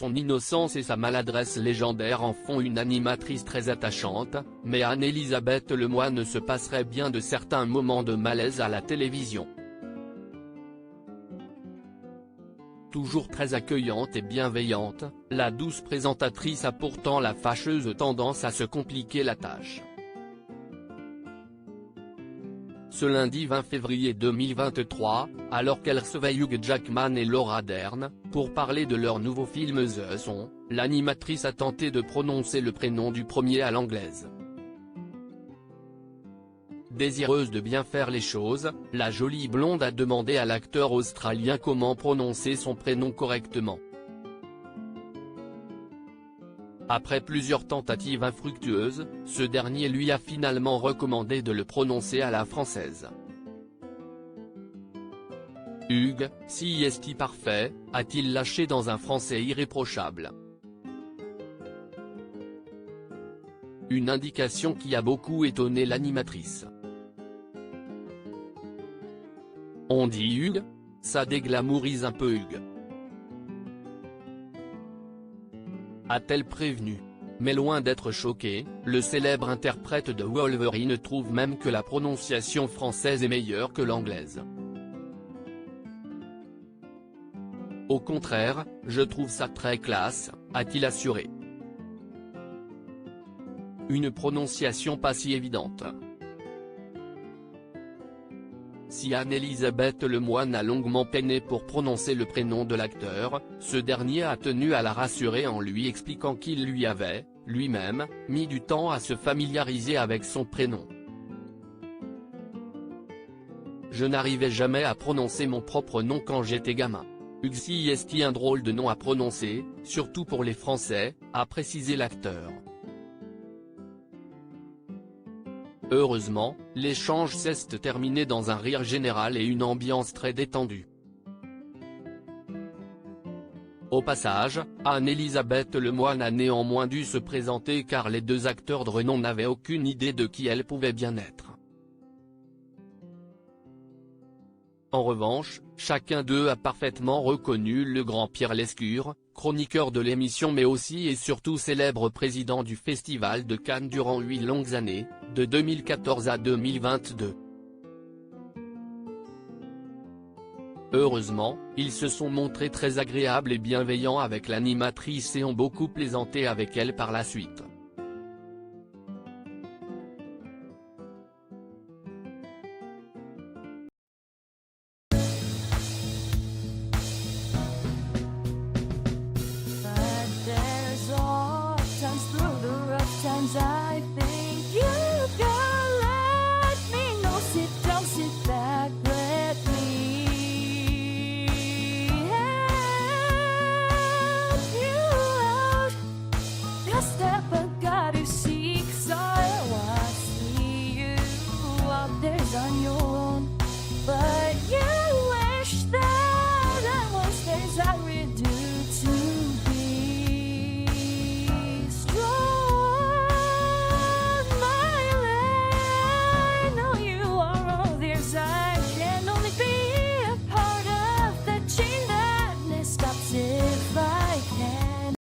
son innocence et sa maladresse légendaires en font une animatrice très attachante, mais Anne-Elisabeth Lemoine se passerait bien de certains moments de malaise à la télévision. Toujours très accueillante et bienveillante, la douce présentatrice a pourtant la fâcheuse tendance à se compliquer la tâche. Ce lundi 20 février 2023, alors qu'elle recevait Hugh Jackman et Laura Dern, pour parler de leur nouveau film The Son, l'animatrice a tenté de prononcer le prénom du premier à l'anglaise. Désireuse de bien faire les choses, la jolie blonde a demandé à l'acteur australien comment prononcer son prénom correctement. Après plusieurs tentatives infructueuses, ce dernier lui a finalement recommandé de le prononcer à la française. Hugh, si est-il parfait, a-t-il lâché dans un français irréprochable. Une indication qui a beaucoup étonné l'animatrice. On dit Hugh ? Ça déglamourise un peu Hugh. A-t-elle prévenu. Mais loin d'être choqué, le célèbre interprète de Wolverine trouve même que la prononciation française est meilleure que l'anglaise. Au contraire, je trouve ça très classe, a-t-il assuré. Une prononciation pas si évidente. Si Anne-Elisabeth Lemoine a longuement peiné pour prononcer le prénom de l'acteur, ce dernier a tenu à la rassurer en lui expliquant qu'il lui avait, lui-même, mis du temps à se familiariser avec son prénom. Je n'arrivais jamais à prononcer mon propre nom quand j'étais gamin. Hugh si est un drôle de nom à prononcer, surtout pour les Français, a précisé l'acteur. Heureusement, l'échange s'est terminé dans un rire général et une ambiance très détendue. Au passage, Anne-Elisabeth Lemoine a néanmoins dû se présenter car les deux acteurs de renom n'avaient aucune idée de qui elle pouvait bien être. En revanche, chacun d'eux a parfaitement reconnu le grand Pierre Lescure, chroniqueur de l'émission mais aussi et surtout célèbre président du Festival de Cannes durant 8 longues années, de 2014 à 2022. Heureusement, ils se sont montrés très agréables et bienveillants avec l'animatrice et ont beaucoup plaisanté avec elle par la suite.